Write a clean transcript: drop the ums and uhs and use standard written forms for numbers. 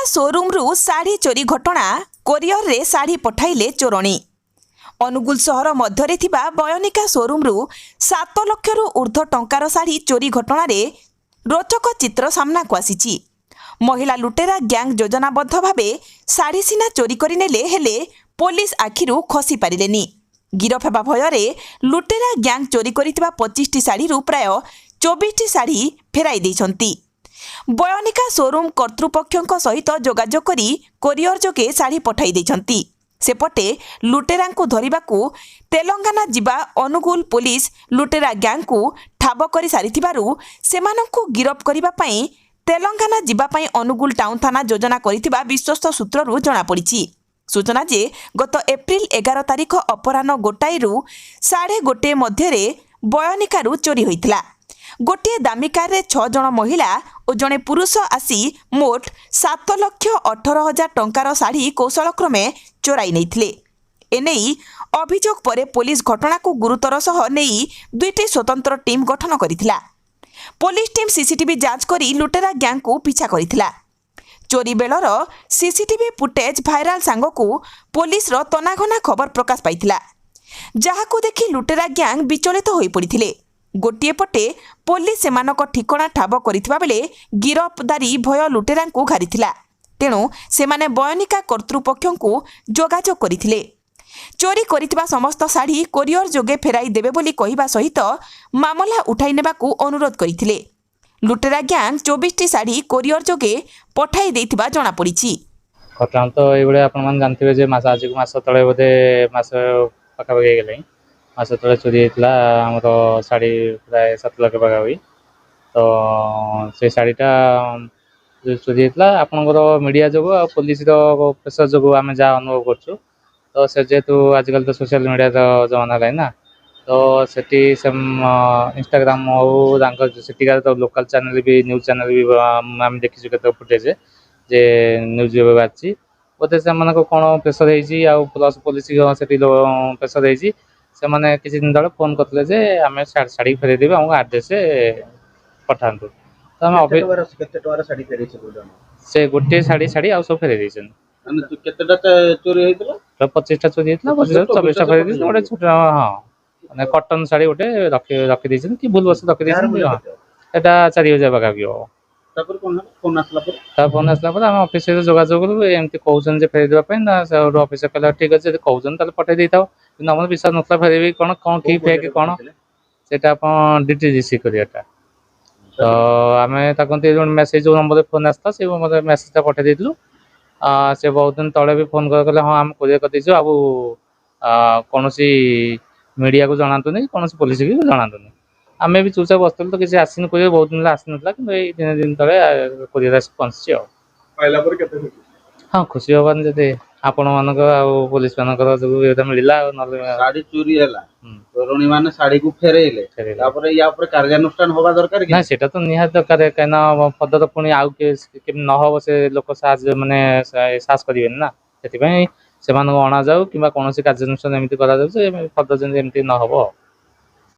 Showroom रु साड़ी चोरी घटना कोरियर रे साड़ी पठाइले चोरणी। अनुगुल सहर मध्य बयनिका शोरूम रु 7 लाख रु ऊर्ध्व टंकार साड़ी चोरी घटना रे रोचक चित्र सामना को आसीची। महिला लुटेरा गैंग योजनाबद्ध भावे साड़ी सीना चोरी करिनेले हेले पुलिस आखिरु खसी पारिलेनी। गिरफ हेबा भୟରେ लुटेरा गैंग चोरी करितबा 25टी साड़ी रु प्राय 24टी साड़ी फेराई दैछंती। बयनिका शोरूम कर्तृपक्षों सहित जोगाजोग करी कोरियर जोगे साड़ी पठाई दैछंती। सेपटे लुटेरा धरिबाकू तेलंगाना जिबा अनुगुल पुलिस लुटेरा गैंग को ठाब कर सारिथिबारु सेमानंकु गिरफ करिबा पई तेलंगाना जिबा पई अनुगुल टाउन थाना योजना करिथिबा विश्वस्त सूत्ररु जणा पड़िछि। सूचना जे गत एप्रिल 11 तारिख अपराह्न 1 रु 1:30 मध्य बयनिकारु चोरी होइतिला। गोटे दामी कार रे 6 जण महिला और जड़े पुरुष आसी मोट 7,18,000 टंकार साड़ी कौशलक्रमे चोराई नैथिले। एनेई अभियोग परे पुलिस घटना को गुरुतर सह नेई 2टी स्वतंत्र टीम गठन करिथिला। पुलिस टीम सीसीटीवी जांच करी लुटेरा गैंग को पीछा करिथिला। चोरी बेलर सीसीटीवी फुटेज भाइराल सांगकू पुलिस रो तनाघना खबर प्रकाश पाइथिला। जहाकू देखि लुटेरा गैंग विचलित होई पड़िथिले। गोटे पटे पुलिस सेमानक ठिकणा ठाब करिथिबा बेले गिरफदारी भय लुटेरांकू घारिथिला। तेणु सेमाने बयनिका कर्तृपक्षंकू जोगाजोग करिथिले। चोरी करिथिबा समस्त साड़ी कोरियर जोगे फेराई देबे बोली कहिबा सहित मामला उठाई नेबाकू अनुरोध करिथिले। लुटेरा गैंग 24टी साड़ी कोरियर जोगे पठाई देथिबा जणा पड़िछि। घटना तो ये आप जानते जे आज को मास तले बोधे मास पाखापाखि गले मास तले चोरी होता आमर शाढ़ी प्राय 7 लाख पाखापाखि। तो से शाढ़ीटा चोरी होता आपंकर मीडिया जो पुलिस प्रेसर जो आम जहाँ अनुभव करूँ। तो से जेहेतु आजिकल तो सोशल मीडिया जमाना है ना। तो सेठी से इंस्टाग्राम हो सेठिकार तो लोकल चैनल भी न्यूज चैनल भी आम देखी के फुटेज जे न्यूज बाहरी बोधे से कौन प्रेसर हो प्लस पुलिस से प्रेसर हो किसी दिन तले फोन करते जे आम शाढ़ी फेर देवी आमको आड्रेस पठा। तो आम से गोटे शाढ़ी आ सब फेर देते 25टा चोरी होता 24टा फेर दी गोटे छोट हाँ मैंने कटन शाढ़ी गोटे रखी कि भूल बस रखी 4,000 पाखापाखि हम। फोन आसला आम ऑफिस जोगाजोग एमती कहते फेर देवाई ऑफिस कहला ठीक अच्छे कहते पठे दे था कि आम विश्वास ना फेर कौन कौन कि फेक कौन से डिटेल रिसीव कराटा। तो आम मेसेज जो नंबर फोन आसता से मेसेजटा पठे देलु। से बहुत दिन तले भी फोन कर हाँ आम कोरियर कर दीजिए आउ कौन मीडिया को जनातुनि कौन पुलिस भी जनातुनि। आम भी चुपचाप बसलु तो किसी आसन कोरियर बहुत दिन आसी ना कि दिन तले कोरियर आस पहुँची। हाँ खुशी हबान जदि आपण मानक पुलिस मानकर जो मिलला साड़ी चोरी हैला चोरणी माने साड़ी को फेरेइले तापर या ऊपर कार्यानुष्ठान होबा दरकार कि ना सेटा तो निहात दरकार कहना पदर पुणी आउ के न हो से लोक साहस माने साहस करिवेन ना सेति पई से मानक अणा जाऊ किबा कोनोसी कार्यानुष्ठान एमिति करा जाऊ से पदर जन एमिति न हो।